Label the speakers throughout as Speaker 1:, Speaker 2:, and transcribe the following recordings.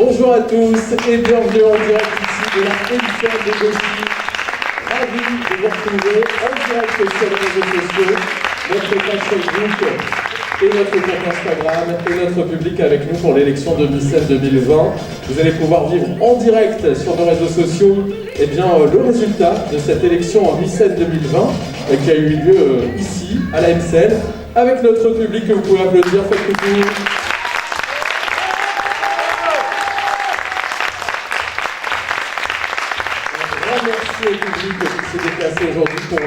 Speaker 1: Bonjour à tous et bienvenue en direct ici de la émission de Gauchy. Ravi de vous retrouver en direct sur les réseaux sociaux, notre page Facebook et notre compte Instagram et notre public avec nous pour l'élection de Miss 2020. Vous allez pouvoir vivre en direct sur nos réseaux sociaux le résultat de cette élection en Miss 2020 qui a eu lieu ici à la MCL avec notre public que vous pouvez applaudir. Faites coucou. Merci au public qui s'est déplacé aujourd'hui pour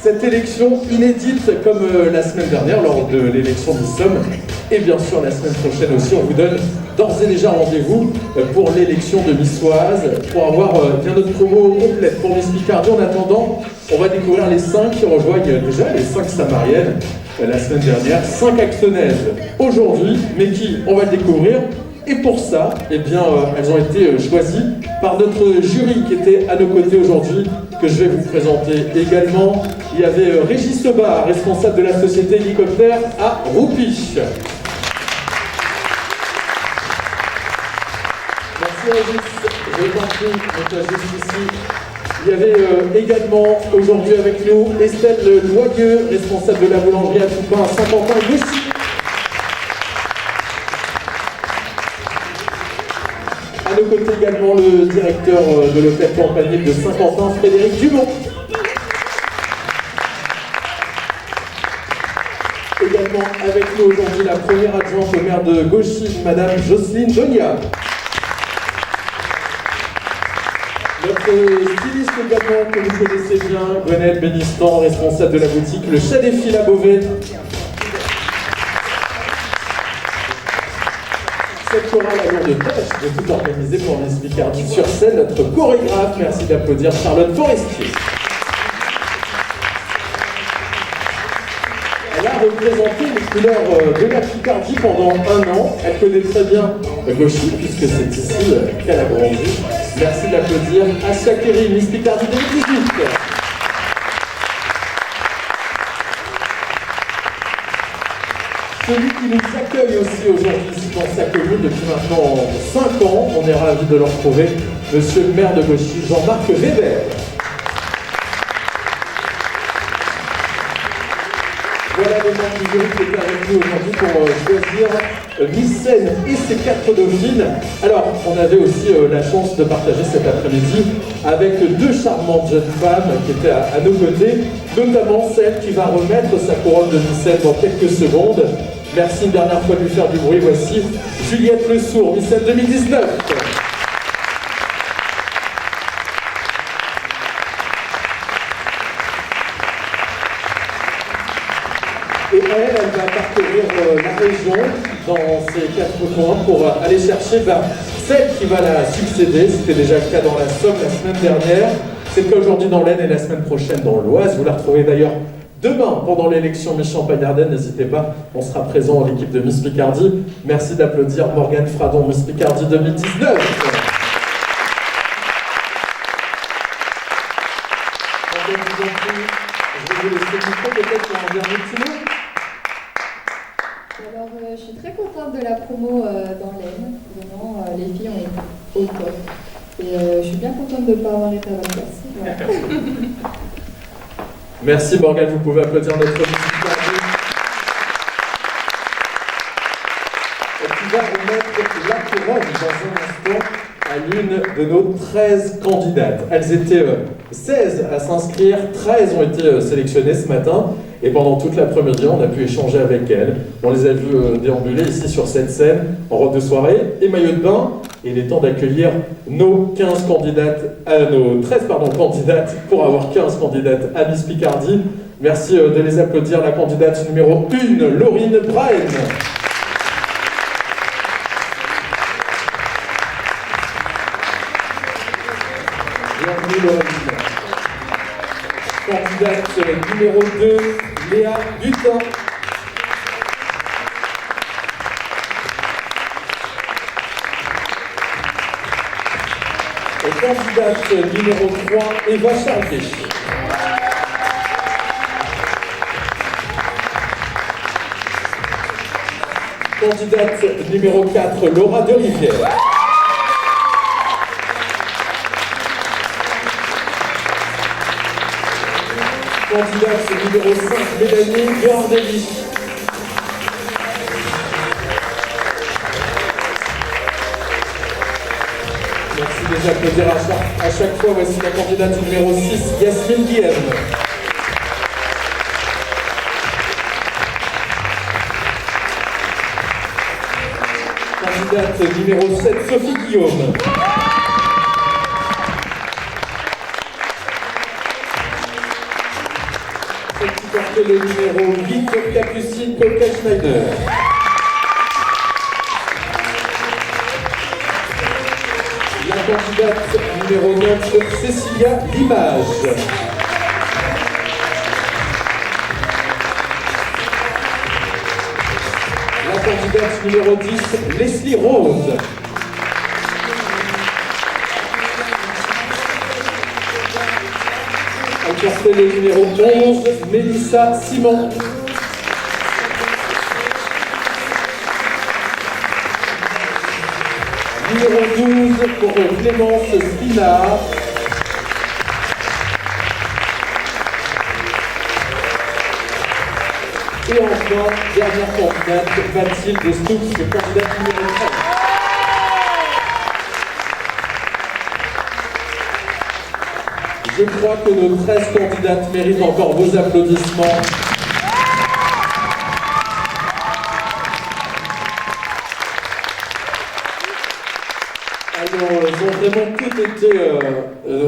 Speaker 1: cette élection inédite comme la semaine dernière lors de l'élection du Somme. Et bien sûr la semaine prochaine aussi, on vous donne d'ores et déjà rendez-vous pour l'élection de Missoise pour avoir bien notre promo complète pour Miss Picardie. En attendant, on va découvrir les 5 qui rejoignent déjà les 5 Samariennes la semaine dernière, 5 Axonaises aujourd'hui, mais qui, on va le découvrir. Et pour ça, elles ont été choisies par notre jury qui était à nos côtés aujourd'hui, que je vais vous présenter également. Il y avait Régis Soba, responsable de la société Hélicoptère à Roupiche. Merci Régis, je t'en prie, notre juste ici. Il y avait également aujourd'hui avec nous Estelle Loyeux, responsable de la boulangerie à Toupin à Saint-Quentin-Gauchy. À nos côtés également le directeur de l'hôtel Campanile de Saint-Quentin, Frédéric Dumont. Également avec nous aujourd'hui la première adjointe au maire de Gauchy, Madame Jocelyne Donia. Notre styliste également que vous connaissez bien, Gwenelle Bénistan, responsable de la boutique Le Chat des Fils à Beauvais. Cette chorale a lourde tâche de tout organiser pour Miss Picardie sur scène. Notre chorégraphe, merci d'applaudir Charlotte Forestier. Elle a représenté les couleurs de la Picardie pendant 1 an. Elle connaît très bien Gauchy puisque c'est ici qu'elle a grandi. Merci d'applaudir Asia Kerry, Miss Picardie 2018. Celui qui nous accueille aussi aujourd'hui dans sa commune depuis maintenant 5 ans, on est ravis de le retrouver, monsieur le maire de Gauchy, Jean-Marc Weber. Voilà les gens du jury qui étaient avec nous aujourd'hui pour choisir Miss Seine et ses 4 dauphines. Alors, on avait aussi la chance de partager cet après-midi avec 2 charmantes jeunes femmes qui étaient à nos côtés, notamment celle qui va remettre sa couronne de Miss Seine dans quelques secondes. Merci une dernière fois de lui faire du bruit. Voici Juliette Le Sourd, Miss Seine 2019. Et elle va parcourir la région dans ses 4 coins pour aller chercher celle qui va la succéder. C'était déjà le cas dans la Somme la semaine dernière. C'est le cas aujourd'hui dans l'Aisne et la semaine prochaine dans l'Oise. Vous la retrouvez d'ailleurs demain pendant l'élection Miss Champagne-Ardenne. N'hésitez pas, on sera présent à l'équipe de Miss Picardie. Merci d'applaudir Morgane Fradon, Miss Picardie 2019. Je vais vous laisser le micro peut-être pour un dernier petit mot.
Speaker 2: Alors, je suis très contente de la promo dans l'Aisne. Vraiment, les filles ont été au top. Et je suis bien contente de ne pas avoir été à la place. Voilà.
Speaker 1: Merci Morgane, vous pouvez applaudir notre Miss Picardie. Et qui va remettre la couronne dans un instant à l'une de nos 13 candidates. Elles étaient 16 à s'inscrire, 13 ont été sélectionnées ce matin. Et pendant toute l'après-midi, on a pu échanger avec elles. On les a vues déambuler ici sur cette scène en robe de soirée et maillot de bain. Et il est temps d'accueillir nos 15 candidates, nos 13 candidates pour avoir 15 candidates à Miss Picardie. Merci de les applaudir. La candidate numéro 1, Laurine Brahen. Bienvenue Laurine. Candidate numéro 2, Léa Butin. Et candidate numéro 3, Eva Charvet. Candidate numéro 4, Laura de Rivière. Candidate numéro 5, Mélanie Gordelli. Merci de les applaudir à chaque fois. Voici la candidate numéro 6, Yasmine Guillem. Candidate numéro 7, Sophie Guillaume. Celle qui portait le numéro 8, Capucine Colka-Schneider. La candidate numéro 9, Cécilia Limage. La candidate numéro 10, Leslie Rose. Elle portait le numéro 11, Mélissa Simon. Numéro 12 pour Clémence Spinard. Et enfin, dernière candidate, Mathilde Stoups, candidate numéro 13. Je crois que nos 13 candidates méritent encore vos applaudissements. Alors, elles ont vraiment toutes été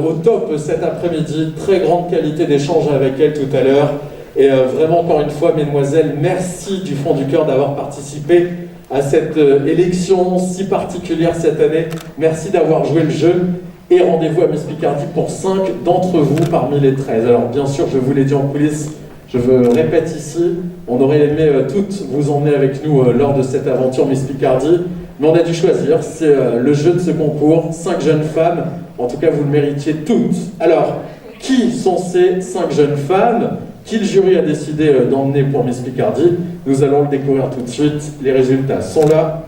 Speaker 1: au top cet après-midi. Très grande qualité d'échange avec elles tout à l'heure. Et vraiment, encore une fois, mesdemoiselles, merci du fond du cœur d'avoir participé à cette élection si particulière cette année. Merci d'avoir joué le jeu. Et rendez-vous à Miss Picardie pour 5 d'entre vous parmi les 13. Alors, bien sûr, je vous l'ai dit en coulisses, je veux répète ici, on aurait aimé toutes vous emmener avec nous lors de cette aventure Miss Picardie. Mais on a dû choisir, c'est le jeu de ce concours, 5 jeunes femmes, en tout cas vous le méritiez toutes. Alors, qui sont ces 5 jeunes femmes qui le jury a décidé d'emmener pour Miss Picardie? Nous allons le découvrir tout de suite, les résultats sont là.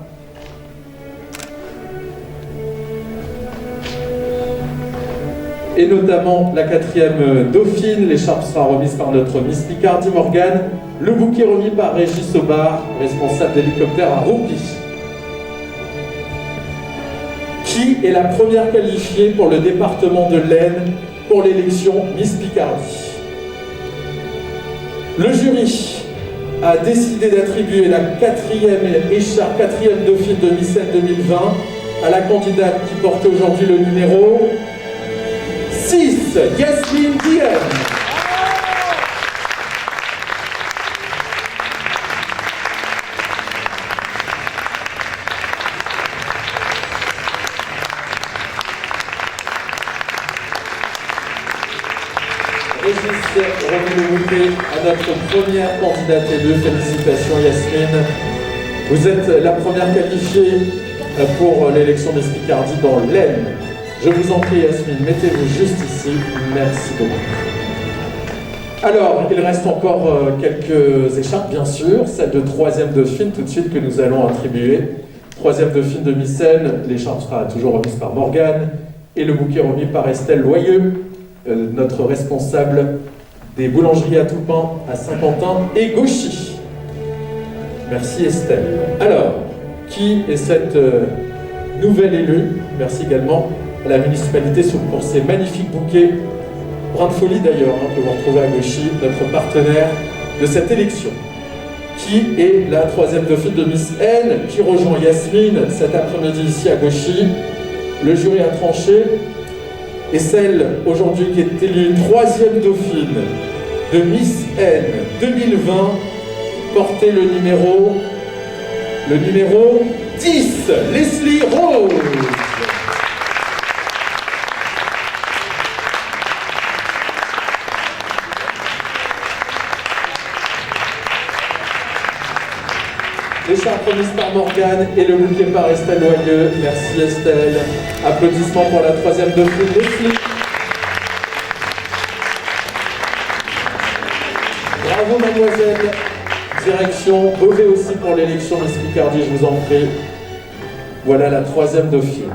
Speaker 1: Et notamment la 4e Dauphine, l'écharpe sera remise par notre Miss Picardie Morgane, le bouquet remis par Régis Aubard, responsable d'hélicoptère à Roupi. Qui est la première qualifiée pour le département de l'Aisne pour l'élection Miss Picardie? Le jury a décidé d'attribuer la 4e écharpe, 4e Dauphine de Miss Aisne 2020 à la candidate qui porte aujourd'hui le numéro 6, Yasmine Guillem. Régis remet le bouquet à notre première candidate élue. Félicitations Yasmine. Vous êtes la première qualifiée pour l'élection Miss Picardie dans l'Aisne. Je vous en prie Yasmine, mettez-vous juste ici. Merci beaucoup. Alors, il reste encore quelques écharpes, bien sûr. Celle de 3e Dauphine, tout de suite, que nous allons attribuer. 3e Dauphine de Miss Aisne, l'écharpe sera toujours remise par Morgane. Et le bouquet remis par Estelle Loyeux, notre responsable des boulangeries à tout pain à Saint-Quentin et Gauchy. Merci Estelle. Alors, qui est cette nouvelle élue? Merci également à la municipalité pour ces magnifiques bouquets, brin de folie d'ailleurs, que vous retrouvez à Gauchy, notre partenaire de cette élection. Qui est la 3e Dauphine de Miss Aisne, qui rejoint Yasmine cet après-midi ici à Gauchy. Le jury a tranché. Et celle aujourd'hui qui est élue 3e Dauphine de Miss Aisne 2020 portait le numéro 10, Leslie Rose. L'écharpe remise par Morgane et le bouquet par Estelle Loyeux. Merci Estelle. Applaudissements pour la 3e Dauphine, Leslie. Bravo mademoiselle. Direction Beauvais aussi pour l'élection Miss Picardie, je vous en prie. Voilà la 3e Dauphine.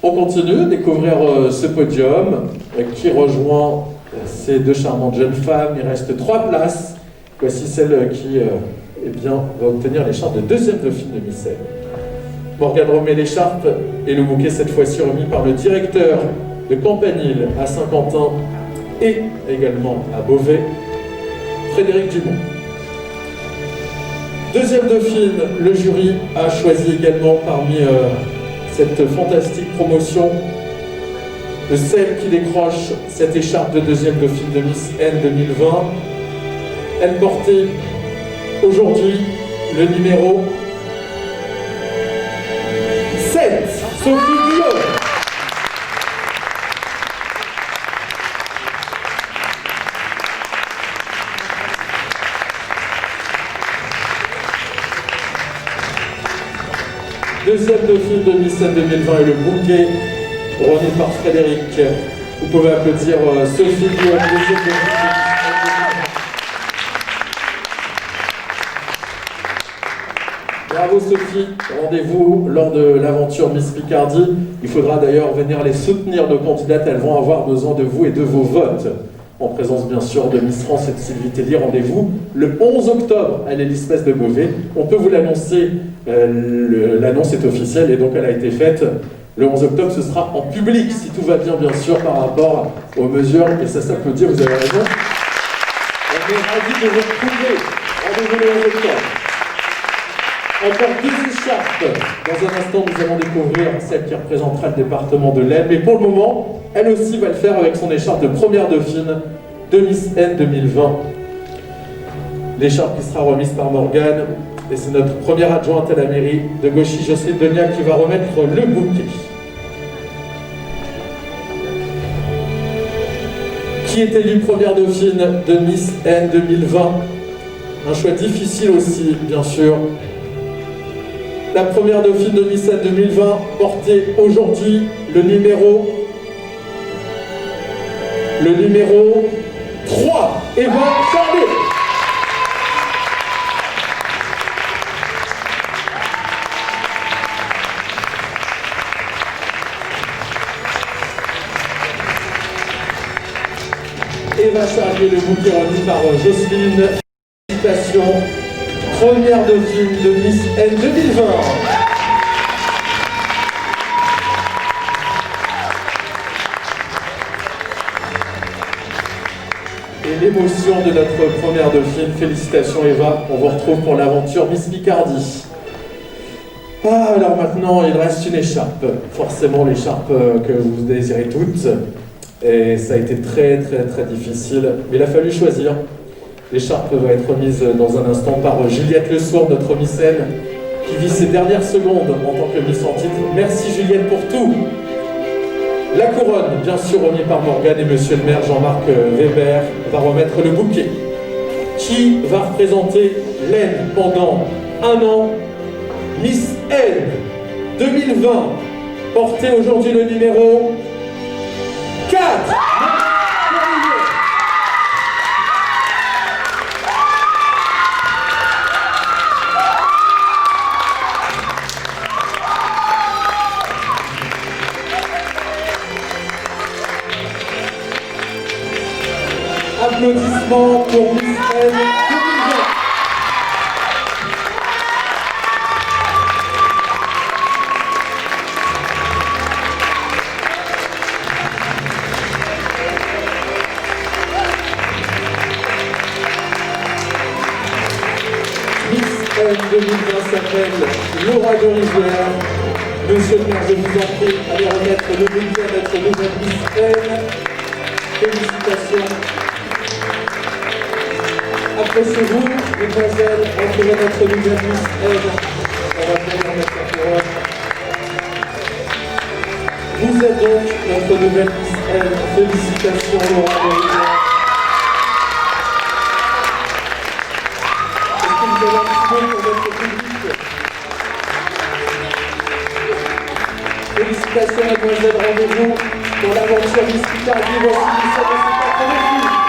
Speaker 1: On continue à découvrir ce podium qui rejoint ces deux charmantes jeunes femmes. Il reste 3 places. Voici celle qui va obtenir l'écharpe de deuxième dauphine de Miss N. Morgane remet l'écharpe et le bouquet cette fois-ci remis par le directeur de Campanile à Saint-Quentin et également à Beauvais, Frédéric Dumont. Deuxième dauphine, le jury a choisi également parmi cette fantastique promotion de celle qui décroche cette écharpe de deuxième dauphine de Miss N 2020. Elle portait aujourd'hui le numéro 7, Sophie Guillaume. Deuxième dauphine de Miss N 2020 et le bouquet remis par Frédéric. Vous pouvez applaudir Sophie Guillaume, deuxième dauphine. Bravo Sophie, rendez-vous lors de l'aventure Miss Picardie. Il faudra d'ailleurs venir les soutenir, nos candidates, elles vont avoir besoin de vous et de vos votes. En présence bien sûr de Miss France et de Sylvie Tellier, rendez-vous le 11 octobre à l'Hélice de Beauvais. On peut vous l'annoncer, l'annonce est officielle et donc elle a été faite. Le 11 octobre, ce sera en public, si tout va bien sûr par rapport aux mesures, et ça s'applaudit, vous avez raison. On est ravis de vous retrouver. Rendez-vous le 11 octobre. Encore 2 écharpes. Dans un instant, nous allons découvrir celle qui représentera le département de l'Aisne. Mais pour le moment, elle aussi va le faire avec son écharpe de première dauphine de Miss N 2020. L'écharpe qui sera remise par Morgane. Et c'est notre première adjointe à la mairie de Gauchy, Jocelyne Deniac, qui va remettre le bouquet. Qui est élue première dauphine de Miss N 2020? Un choix difficile aussi, bien sûr. La première dauphine de Miss N 2020 portait aujourd'hui le numéro 3, Eva Charlet. Eva Charlier, le bouquet remis par Jocelyne. Félicitations, première dauphine de Miss N 2020. Et l'émotion de notre première dauphine. Félicitations Eva, on vous retrouve pour l'aventure Miss Picardie. Alors maintenant, il reste une écharpe. Forcément l'écharpe que vous désirez toutes. Et ça a été très difficile, mais il a fallu choisir. L'écharpe va être remise dans un instant par Juliette Le Sourd, notre Miss N, qui vit ses dernières secondes en tant que Miss en titre. Merci Juliette pour tout. La couronne, bien sûr, remise par Morgane, et monsieur le maire Jean-Marc Weber va remettre le bouquet. Qui va représenter l'Aisne pendant 1 an? Miss N 2020, portez aujourd'hui le numéro 4. Applaudissements pour Miss N 2020. Miss N 2020 s'appelle Laura de Rivière. Monsieur le maire, je vous en prie, allez remettre le bouquet à notre nouvelle Miss N. Félicitations. Approchez-vous, mesdemoiselles, retrouvez notre nouvelle Miss N. On va venir mettre la couronne. Vous êtes donc notre nouvelle Miss N. Félicitations, Laura de Rivière. Est-ce que vous avez un petit mot pour notre public? Félicitations, mademoiselle, rendez-vous pour l'aventure Miss Picardie. Voici Miss N 2020.